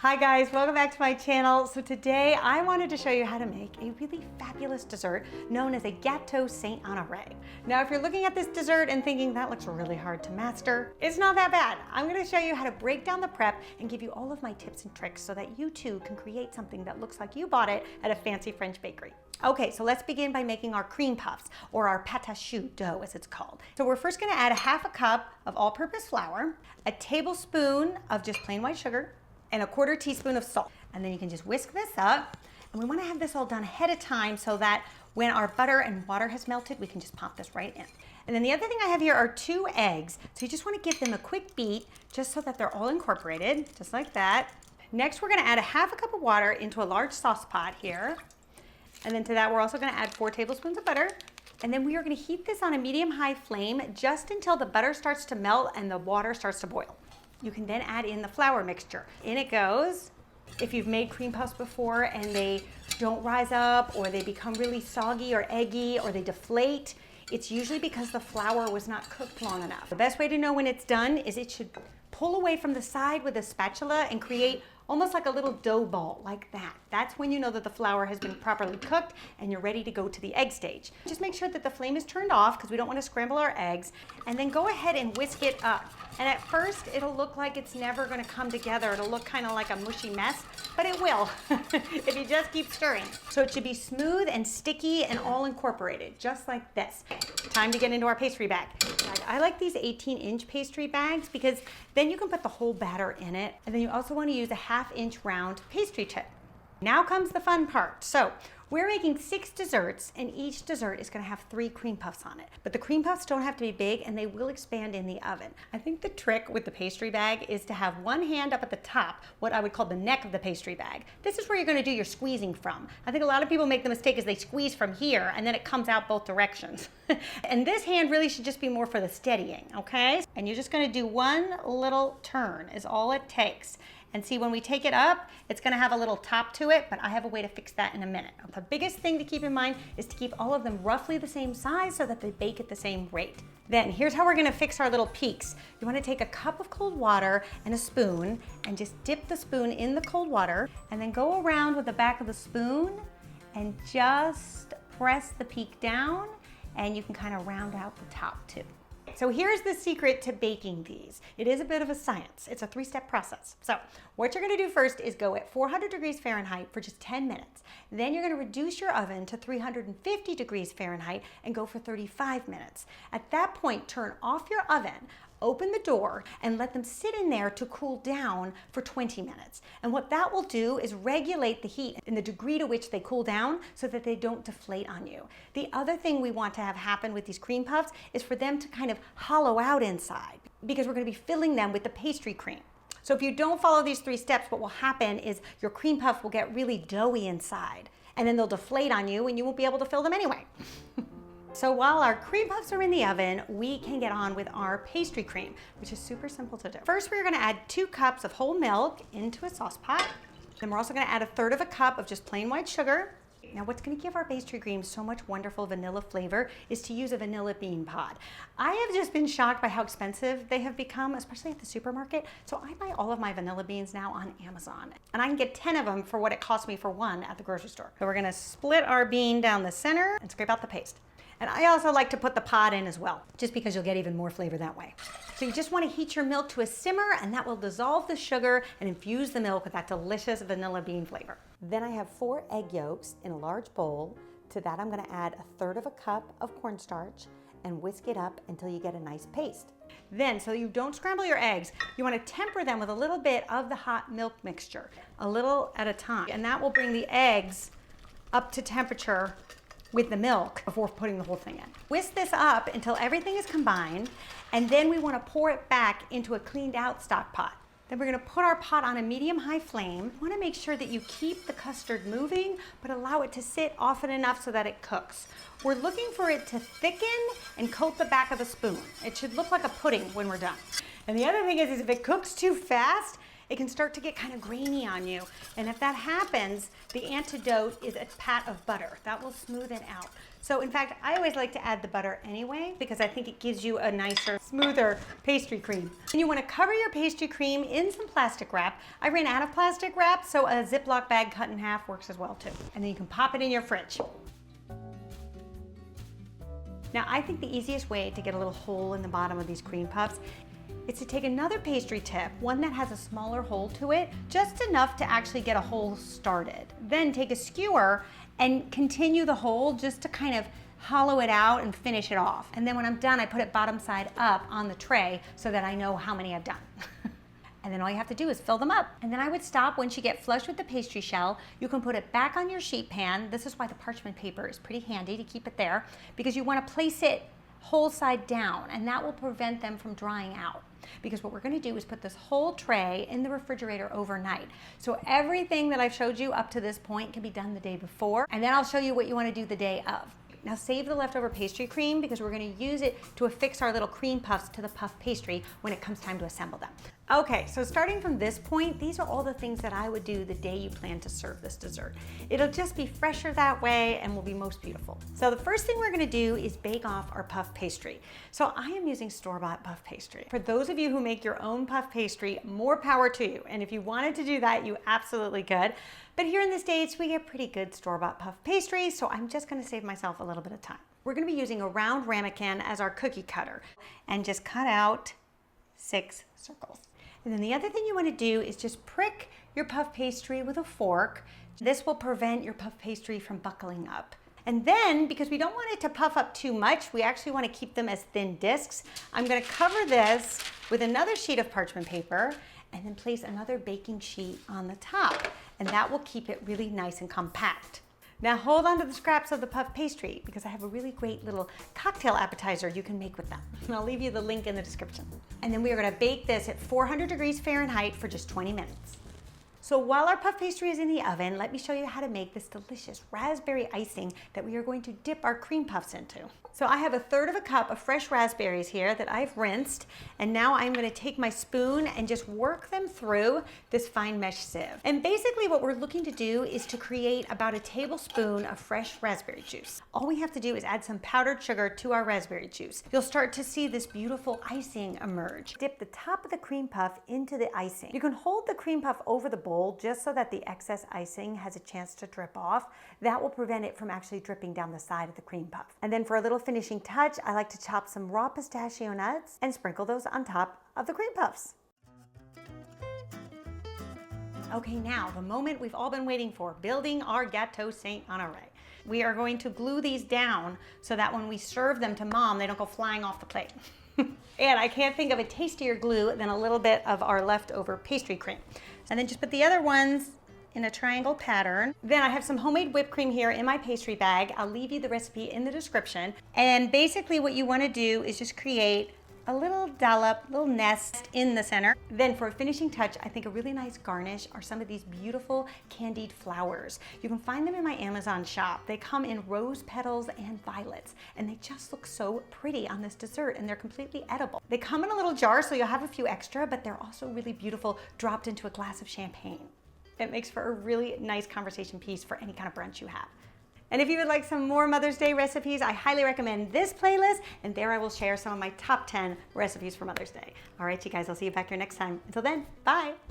Hi guys, welcome back to my channel. So today I wanted to show you how to make a really fabulous dessert known as a Gateau Saint Honore. Now if you're looking at this dessert and thinking that looks really hard to master, it's not that bad. I'm going to show you how to break down the prep and give you all of my tips and tricks so that you too can create something that looks like you bought it at a fancy French bakery. Okay, so let's begin by making our cream puffs, or our pate choux dough as it's called. So we're first going to add a half a cup of all-purpose flour, a tablespoon of just plain white sugar, and a quarter teaspoon of salt. And then you can just whisk this up. And we want to have this all done ahead of time so that when our butter and water has melted, we can just pop this right in. And then the other thing I have here are 2 eggs. So you just want to give them a quick beat just so that they're all incorporated, just like that. Next, we're going to add a half a cup of water into a large sauce pot here. And then to that, we're also going to add 4 tablespoons of butter. And then we are going to heat this on a medium-high flame just until the butter starts to melt and the water starts to boil. You can then add in the flour mixture. In it goes. If you've made cream puffs before and they don't rise up, or they become really soggy or eggy, or they deflate, it's usually because the flour was not cooked long enough. The best way to know when it's done is it should pull away from the side with a spatula and create almost like a little dough ball, like that. That's when you know that the flour has been properly cooked and you're ready to go to the egg stage. Just make sure that the flame is turned off because we don't want to scramble our eggs, and then go ahead and whisk it up. And at first, it'll look like it's never going to come together. It'll look kind of like a mushy mess, but it will if you just keep stirring. So it should be smooth and sticky and all incorporated, just like this. Time to get into our pastry bag. I like these 18-inch pastry bags because then you can put the whole batter in it. And then you also want to use a half-inch round pastry tip. Now comes the fun part. So we're making 6 desserts, and each dessert is going to have 3 cream puffs on it. But the cream puffs don't have to be big, and they will expand in the oven. I think the trick with the pastry bag is to have one hand up at the top, what I would call the neck of the pastry bag. This is where you're going to do your squeezing from. I think a lot of people make the mistake is they squeeze from here, and then it comes out both directions. And this hand really should just be more for the steadying, okay? And you're just going to do one little turn is all it takes. And see, when we take it up, it's going to have a little top to it, but I have a way to fix that in a minute. The biggest thing to keep in mind is to keep all of them roughly the same size so that they bake at the same rate. Then here's how we're going to fix our little peaks. You want to take a cup of cold water and a spoon and just dip the spoon in the cold water, and then go around with the back of the spoon and just press the peak down, and you can kind of round out the top too. So here's the secret to baking these. It is a bit of a science. It's a 3-step process. So what you're going to do first is go at 400 degrees Fahrenheit for just 10 minutes. Then you're going to reduce your oven to 350 degrees Fahrenheit and go for 35 minutes. At that point, turn off your oven, open the door, and let them sit in there to cool down for 20 minutes. And what that will do is regulate the heat and the degree to which they cool down so that they don't deflate on you. The other thing we want to have happen with these cream puffs is for them to kind of hollow out inside, because we're going to be filling them with the pastry cream. So if you don't follow these 3 steps, what will happen is your cream puff will get really doughy inside, and then they'll deflate on you and you won't be able to fill them anyway. So while our cream puffs are in the oven, we can get on with our pastry cream, which is super simple to do. First, we're going to add 2 cups of whole milk into a sauce pot. Then we're also going to add 1/3 cup of just plain white sugar. Now, what's going to give our pastry cream so much wonderful vanilla flavor is to use a vanilla bean pod. I have just been shocked by how expensive they have become, especially at the supermarket. So I buy all of my vanilla beans now on Amazon, and I can get 10 of them for what it cost me for 1 at the grocery store. So we're going to split our bean down the center and scrape out the paste. And I also like to put the pod in as well, just because you'll get even more flavor that way. So you just want to heat your milk to a simmer, and that will dissolve the sugar and infuse the milk with that delicious vanilla bean flavor. Then I have 4 egg yolks in a large bowl. To that, I'm going to add 1/3 cup of cornstarch and whisk it up until you get a nice paste. Then, so you don't scramble your eggs, you want to temper them with a little bit of the hot milk mixture, a little at a time. And that will bring the eggs up to temperature with the milk before putting the whole thing in. Whisk this up until everything is combined, and then we want to pour it back into a cleaned out stock pot. Then we're going to put our pot on a medium-high flame. You want to make sure that you keep the custard moving, but allow it to sit often enough so that it cooks. We're looking for it to thicken and coat the back of the spoon. It should look like a pudding when we're done. And the other thing is if it cooks too fast, it can start to get kind of grainy on you. And if that happens, the antidote is a pat of butter. That will smooth it out. So in fact, I always like to add the butter anyway because I think it gives you a nicer, smoother pastry cream. And you want to cover your pastry cream in some plastic wrap. I ran out of plastic wrap, so a Ziploc bag cut in half works as well too. And then you can pop it in your fridge. Now I think the easiest way to get a little hole in the bottom of these cream puffs is to take another pastry tip, one that has a smaller hole to it, just enough to actually get a hole started. Then take a skewer and continue the hole just to kind of hollow it out and finish it off. And then when I'm done, I put it bottom side up on the tray so that I know how many I've done. And then all you have to do is fill them up. And then I would stop once you get flush with the pastry shell. You can put it back on your sheet pan. This is why the parchment paper is pretty handy to keep it there, because you want to place it whole side down, and that will prevent them from drying out. Because what we're going to do is put this whole tray in the refrigerator overnight. So everything that I've showed you up to this point can be done the day before, and then I'll show you what you want to do the day of. Now save the leftover pastry cream because we're going to use it to affix our little cream puffs to the puff pastry when it comes time to assemble them. Okay, so starting from this point, these are all the things that I would do the day you plan to serve this dessert. It'll just be fresher that way and will be most beautiful. So the first thing we're going to do is bake off our puff pastry. So I am using store-bought puff pastry. For those of you who make your own puff pastry, more power to you. And if you wanted to do that, you absolutely could. But here in the States, we get pretty good store-bought puff pastry, so I'm just going to save myself a little bit of time. We're going to be using a round ramekin as our cookie cutter and just cut out 6 circles. And then the other thing you want to do is just prick your puff pastry with a fork. This will prevent your puff pastry from buckling up. And then, because we don't want it to puff up too much, we actually want to keep them as thin discs. I'm going to cover this with another sheet of parchment paper and then place another baking sheet on the top. And that will keep it really nice and compact. Now hold on to the scraps of the puff pastry because I have a really great little cocktail appetizer you can make with them. And I'll leave you the link in the description. And then we are going to bake this at 400 degrees Fahrenheit for just 20 minutes. So while our puff pastry is in the oven, let me show you how to make this delicious raspberry icing that we are going to dip our cream puffs into. So I have 1/3 cup of fresh raspberries here that I've rinsed, and now I'm going to take my spoon and just work them through this fine mesh sieve. And basically what we're looking to do is to create about a tablespoon of fresh raspberry juice. All we have to do is add some powdered sugar to our raspberry juice. You'll start to see this beautiful icing emerge. Dip the top of the cream puff into the icing. You can hold the cream puff over the bowl just so that the excess icing has a chance to drip off. That will prevent it from actually dripping down the side of the cream puff. And then for a little finishing touch, I like to chop some raw pistachio nuts and sprinkle those on top of the cream puffs. Okay, now the moment we've all been waiting for, building our Gateau Saint Honore. We are going to glue these down so that when we serve them to mom, they don't go flying off the plate. And I can't think of a tastier glue than a little bit of our leftover pastry cream. And then just put the other ones in a triangle pattern. Then I have some homemade whipped cream here in my pastry bag. I'll leave you the recipe in the description. And basically what you want to do is just create a little dollop, little nest in the center. Then for a finishing touch, I think a really nice garnish are some of these beautiful candied flowers. You can find them in my Amazon shop. They come in rose petals and violets, and they just look so pretty on this dessert, and they're completely edible. They come in a little jar, so you'll have a few extra, but they're also really beautiful dropped into a glass of champagne. It makes for a really nice conversation piece for any kind of brunch you have. And if you would like some more Mother's Day recipes, I highly recommend this playlist, and there I will share some of my top 10 recipes for Mother's Day. All right, you guys, I'll see you back here next time. Until then, bye.